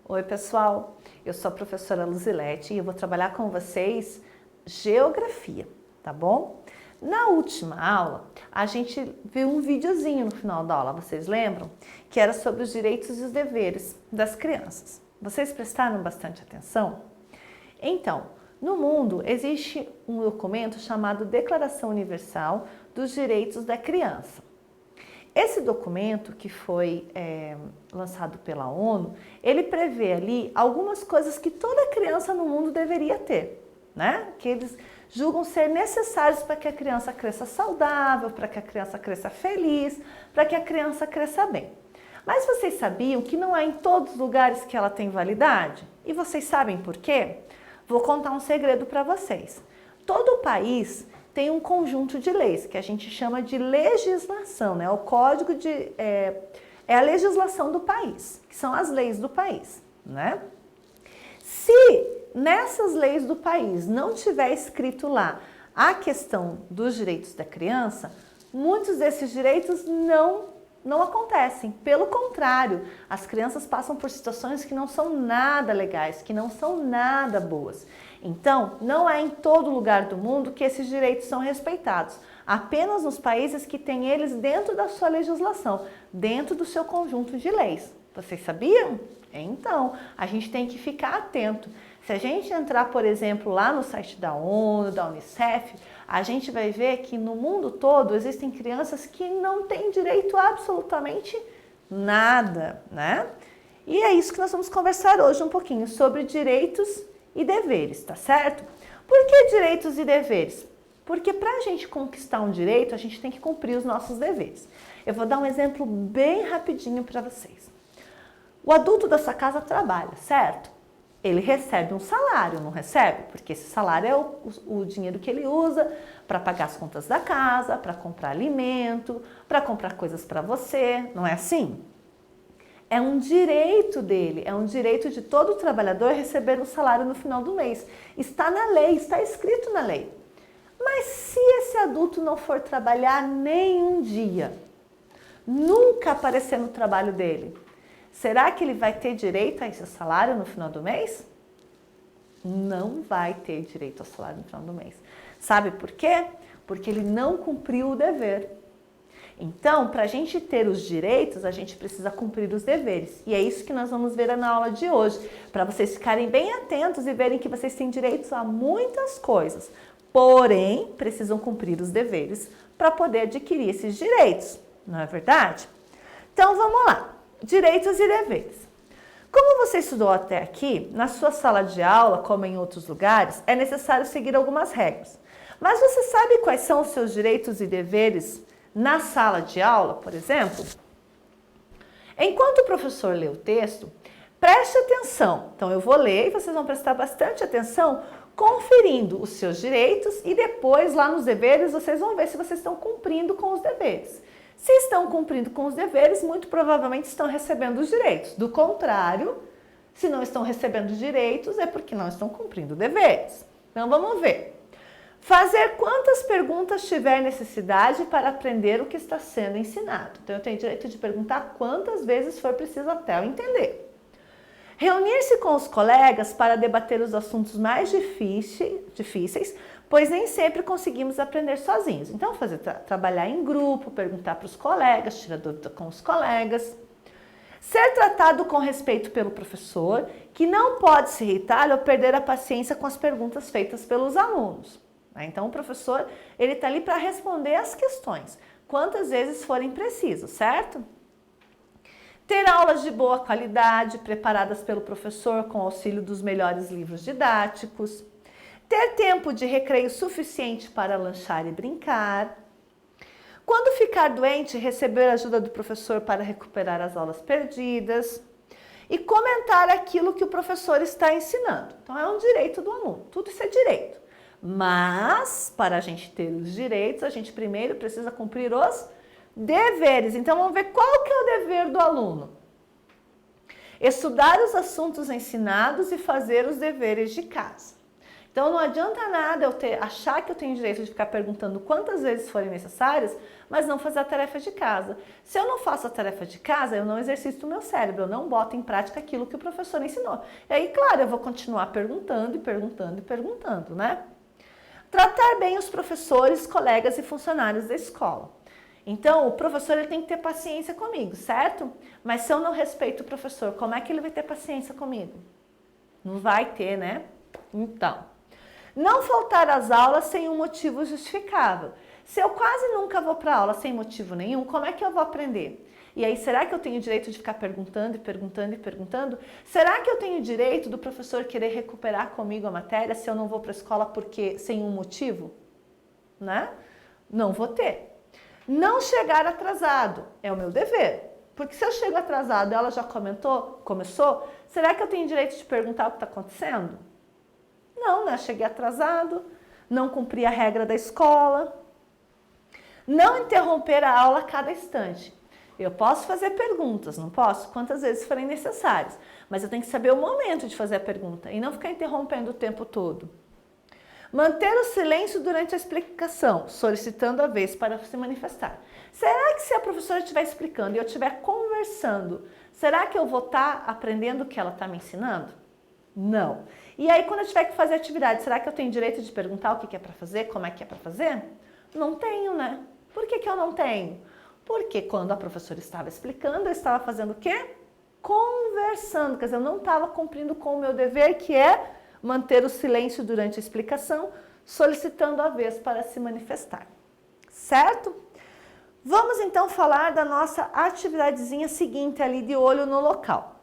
Oi, pessoal. Eu sou a professora Luzilete e eu vou trabalhar com vocês geografia, tá bom? Na última aula, a gente viu um videozinho no final da aula, vocês lembram? Que era sobre os direitos e os deveres das crianças. Vocês prestaram bastante atenção? Então, no mundo existe um documento chamado Declaração Universal dos Direitos da Criança. Esse documento, que foi lançado pela ONU, ele prevê ali algumas coisas que toda criança no mundo deveria ter, né? Que eles julgam ser necessários para que a criança cresça saudável, para que a criança cresça feliz, para que a criança cresça bem. Mas vocês sabiam que não é em todos os lugares que ela tem validade? E vocês sabem por quê? Vou contar um segredo para vocês. Todo o país tem um conjunto de leis que a gente chama de legislação, né? O código é a legislação do país, que são as leis do país, né? Se nessas leis do país não tiver escrito lá a questão dos direitos da criança, muitos desses direitos não acontecem. Pelo contrário, as crianças passam por situações que não são nada legais, que não são nada boas. Então, não é em todo lugar do mundo que esses direitos são respeitados. Apenas nos países que têm eles dentro da sua legislação, dentro do seu conjunto de leis. Vocês sabiam? Então, a gente tem que ficar atento. Se a gente entrar, por exemplo, lá no site da ONU, da Unicef, a gente vai ver que no mundo todo existem crianças que não têm direito a absolutamente nada, né? E é isso que nós vamos conversar hoje um pouquinho sobre direitos e deveres, tá certo? Por que direitos e deveres? Porque para a gente conquistar um direito, a gente tem que cumprir os nossos deveres. Eu vou dar um exemplo bem rapidinho para vocês. O adulto da sua casa trabalha, certo? Ele recebe um salário, não recebe? Porque esse salário é o dinheiro que ele usa para pagar as contas da casa, para comprar alimento, para comprar coisas para você, não é assim? É um direito dele, é um direito de todo trabalhador receber um salário no final do mês. Está na lei, está escrito na lei. Mas se esse adulto não for trabalhar nem um dia, nunca aparecer no trabalho dele, será que ele vai ter direito a esse salário no final do mês? Não vai ter direito ao salário no final do mês. Sabe por quê? Porque ele não cumpriu o dever. Então, para a gente ter os direitos, a gente precisa cumprir os deveres. E é isso que nós vamos ver na aula de hoje, para vocês ficarem bem atentos e verem que vocês têm direitos a muitas coisas. Porém, precisam cumprir os deveres para poder adquirir esses direitos. Não é verdade? Então, vamos lá. Direitos e deveres. Como você estudou até aqui, na sua sala de aula, como em outros lugares, é necessário seguir algumas regras. Mas você sabe quais são os seus direitos e deveres na sala de aula, por exemplo? Enquanto o professor lê o texto, preste atenção. Então, eu vou ler e vocês vão prestar bastante atenção, conferindo os seus direitos e depois, lá nos deveres, vocês vão ver se vocês estão cumprindo com os deveres. Se estão cumprindo com os deveres, muito provavelmente estão recebendo os direitos. Do contrário, se não estão recebendo os direitos, é porque não estão cumprindo deveres. Então, vamos ver. Fazer quantas perguntas tiver necessidade para aprender o que está sendo ensinado. Então, eu tenho direito de perguntar quantas vezes for preciso até eu entender. Reunir-se com os colegas para debater os assuntos mais difíceis, pois nem sempre conseguimos aprender sozinhos. Então, trabalhar em grupo, perguntar para os colegas, tirar dúvida com os colegas. Ser tratado com respeito pelo professor, que não pode se irritar ou perder a paciência com as perguntas feitas pelos alunos. Então, o professor ele está ali para responder as questões, quantas vezes forem preciso, certo? Ter aulas de boa qualidade, preparadas pelo professor com auxílio dos melhores livros didáticos. Ter tempo de recreio suficiente para lanchar e brincar. Quando ficar doente, receber a ajuda do professor para recuperar as aulas perdidas. E comentar aquilo que o professor está ensinando. Então, é um direito do aluno. Tudo isso é direito. Mas, para a gente ter os direitos, a gente primeiro precisa cumprir os deveres. Então, vamos ver qual que é o dever do aluno. Estudar os assuntos ensinados e fazer os deveres de casa. Então não adianta nada eu achar que eu tenho direito de ficar perguntando quantas vezes forem necessárias, mas não fazer a tarefa de casa. Se eu não faço a tarefa de casa, eu não exercito o meu cérebro, eu não boto em prática aquilo que o professor ensinou. E aí, claro, eu vou continuar perguntando e perguntando e perguntando, né? Tratar bem os professores, colegas e funcionários da escola. Então, o professor ele tem que ter paciência comigo, certo? Mas se eu não respeito o professor, como é que ele vai ter paciência comigo? Não vai ter, né? Então, não faltar às aulas sem um motivo justificável. Se eu quase nunca vou para aula sem motivo nenhum, como é que eu vou aprender? E aí, será que eu tenho direito de ficar perguntando e perguntando e perguntando? Será que eu tenho direito do professor querer recuperar comigo a matéria se eu não vou para a escola porque sem um motivo? Né? Não vou ter. Não chegar atrasado é o meu dever. Porque se eu chego atrasado e ela já começou, será que eu tenho direito de perguntar o que está acontecendo? Não, né? Cheguei atrasado, não cumpri a regra da escola. Não interromper a aula a cada instante. Eu posso fazer perguntas, não posso? Quantas vezes forem necessárias. Mas eu tenho que saber o momento de fazer a pergunta e não ficar interrompendo o tempo todo. Manter o silêncio durante a explicação, solicitando a vez para se manifestar. Será que se a professora estiver explicando e eu estiver conversando, será que eu vou estar aprendendo o que ela está me ensinando? Não. E aí, quando eu tiver que fazer atividade, será que eu tenho direito de perguntar o que é para fazer, como é que é para fazer? Não tenho, né? Por que eu não tenho? Porque quando a professora estava explicando, eu estava fazendo o quê? Conversando. Quer dizer, eu não estava cumprindo com o meu dever, que é manter o silêncio durante a explicação, solicitando a vez para se manifestar. Certo? Vamos então falar da nossa atividadezinha seguinte ali de olho no local,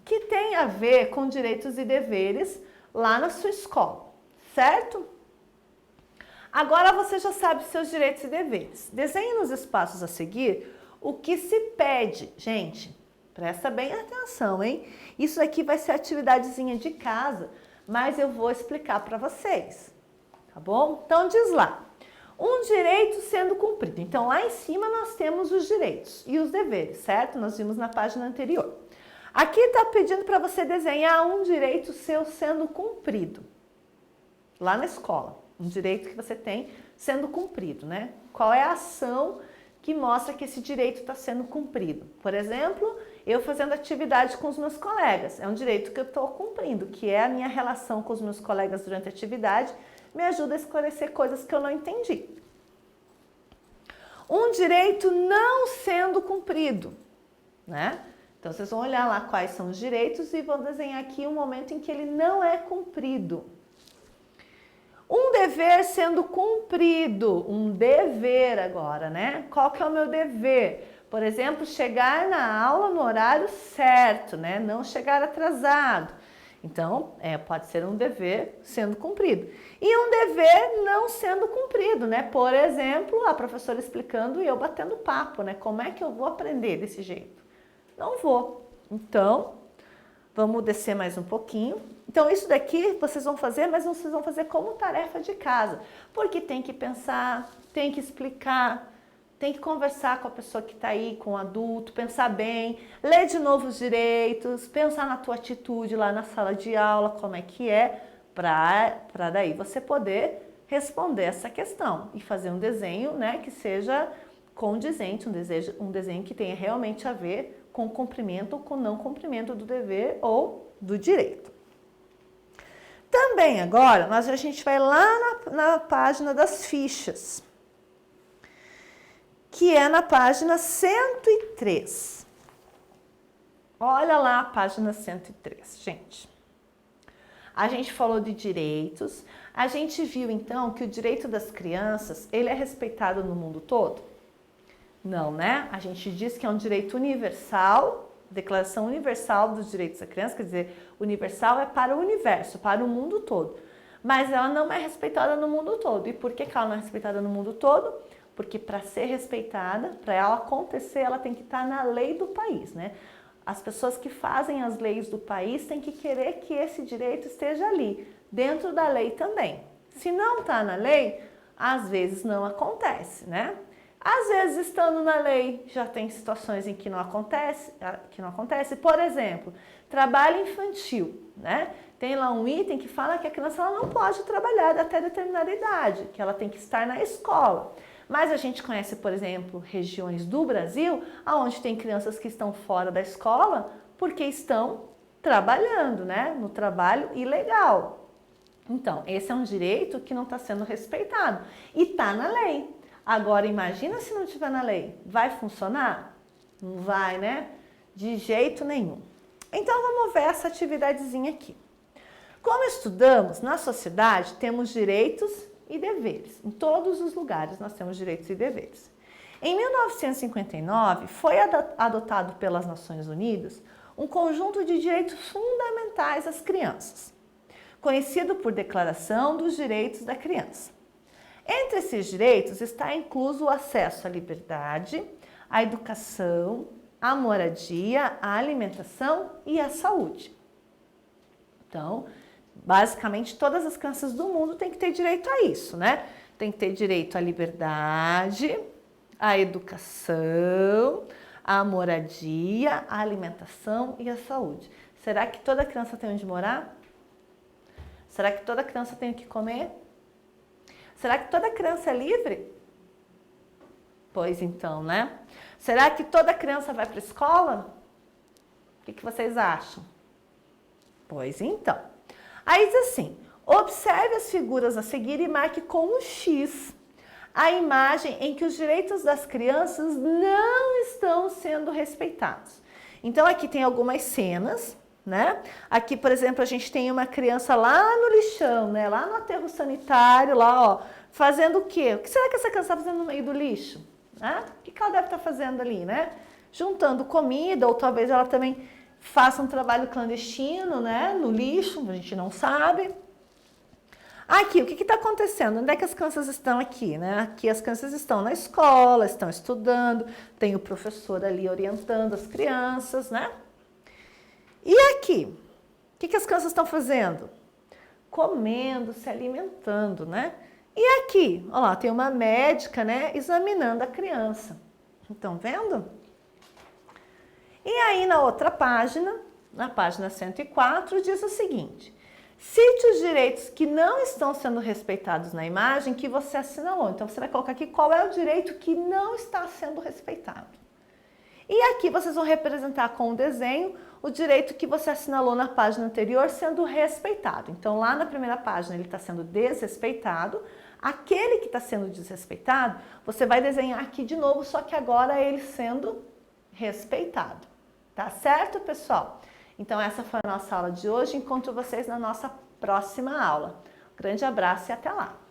que tem a ver com direitos e deveres lá na sua escola, certo? Agora você já sabe seus direitos e deveres. Desenhe nos espaços a seguir o que se pede. Gente, presta bem atenção, hein? Isso aqui vai ser atividadezinha de casa, mas eu vou explicar para vocês, tá bom? Então diz lá, um direito sendo cumprido. Então lá em cima nós temos os direitos e os deveres, certo? Nós vimos na página anterior. Aqui está pedindo para você desenhar um direito seu sendo cumprido, lá na escola. Um direito que você tem sendo cumprido, né? Qual é a ação que mostra que esse direito está sendo cumprido? Por exemplo, eu fazendo atividade com os meus colegas. É um direito que eu estou cumprindo, que é a minha relação com os meus colegas durante a atividade, me ajuda a esclarecer coisas que eu não entendi. Um direito não sendo cumprido, né? Então, vocês vão olhar lá quais são os direitos e vão desenhar aqui um momento em que ele não é cumprido. Um dever sendo cumprido, um dever agora, né? Qual que é o meu dever? Por exemplo, chegar na aula no horário certo, né? Não chegar atrasado. Então, pode ser um dever sendo cumprido. E um dever não sendo cumprido, né? Por exemplo, a professora explicando e eu batendo papo, né? Como é que eu vou aprender desse jeito? Não vou. Então, vamos descer mais um pouquinho. Então, isso daqui vocês vão fazer, mas vocês vão fazer como tarefa de casa. Porque tem que pensar, tem que explicar, tem que conversar com a pessoa que está aí, com o adulto, pensar bem, ler de novo os direitos, pensar na tua atitude lá na sala de aula, como é que é, para daí você poder responder essa questão e fazer um desenho, né, que seja condizente, um desenho que tenha realmente a ver com o cumprimento ou com o não cumprimento do dever ou do direito. Também agora, a gente vai lá na página das fichas, que é na página 103. Olha lá a página 103, gente. A gente falou de direitos, a gente viu então que o direito das crianças, ele é respeitado no mundo todo? Não, né? A gente diz que é um direito universal, Declaração Universal dos Direitos da Criança, quer dizer, universal é para o universo, para o mundo todo. Mas ela não é respeitada no mundo todo. E por que ela não é respeitada no mundo todo? Porque para ser respeitada, para ela acontecer, ela tem que estar na lei do país, né? As pessoas que fazem as leis do país têm que querer que esse direito esteja ali, dentro da lei também. Se não está na lei, às vezes não acontece, né? Às vezes, estando na lei, já tem situações em que não acontece. Por exemplo, trabalho infantil, né? Tem lá um item que fala que a criança ela não pode trabalhar até determinada idade, que ela tem que estar na escola. Mas a gente conhece, por exemplo, regiões do Brasil onde tem crianças que estão fora da escola porque estão trabalhando, né? No trabalho ilegal. Então, esse é um direito que não está sendo respeitado e está na lei. Agora, imagina se não estiver na lei. Vai funcionar? Não vai, né? De jeito nenhum. Então, vamos ver essa atividadezinha aqui. Como estudamos, na sociedade temos direitos e deveres. Em todos os lugares nós temos direitos e deveres. Em 1959, foi adotado pelas Nações Unidas um conjunto de direitos fundamentais às crianças, conhecido por Declaração dos Direitos da Criança. Entre esses direitos está incluso o acesso à liberdade, à educação, à moradia, à alimentação e à saúde. Então, basicamente, todas as crianças do mundo têm que ter direito a isso, né? Tem que ter direito à liberdade, à educação, à moradia, à alimentação e à saúde. Será que toda criança tem onde morar? Será que toda criança tem o que comer? Será que toda criança é livre? Pois então, né? Será que toda criança vai para a escola? O que vocês acham? Pois então. Aí diz assim, observe as figuras a seguir e marque com um X a imagem em que os direitos das crianças não estão sendo respeitados. Então aqui tem algumas cenas, né? Aqui, por exemplo, a gente tem uma criança lá no lixão, né? Lá no aterro sanitário, lá, ó, fazendo o quê? O que será que essa criança está fazendo no meio do lixo? Né? O que ela deve estar fazendo ali, né? Juntando comida, ou talvez ela também faça um trabalho clandestino, né? No lixo, a gente não sabe. Aqui, o que está acontecendo? Onde é que as crianças estão aqui, né? Aqui as crianças estão na escola, estão estudando, tem o professor ali orientando as crianças, né? E aqui, o que as crianças estão fazendo? Comendo, se alimentando, né? E aqui, olha lá, tem uma médica, né, examinando a criança. Estão vendo? E aí na outra página, na página 104, diz o seguinte: cite os direitos que não estão sendo respeitados na imagem que você assinalou. Então você vai colocar aqui qual é o direito que não está sendo respeitado. E aqui vocês vão representar com o desenho o direito que você assinalou na página anterior sendo respeitado. Então lá na primeira página ele está sendo desrespeitado. Aquele que está sendo desrespeitado, você vai desenhar aqui de novo, só que agora ele sendo respeitado. Tá certo, pessoal? Então essa foi a nossa aula de hoje. Encontro vocês na nossa próxima aula. Grande abraço e até lá!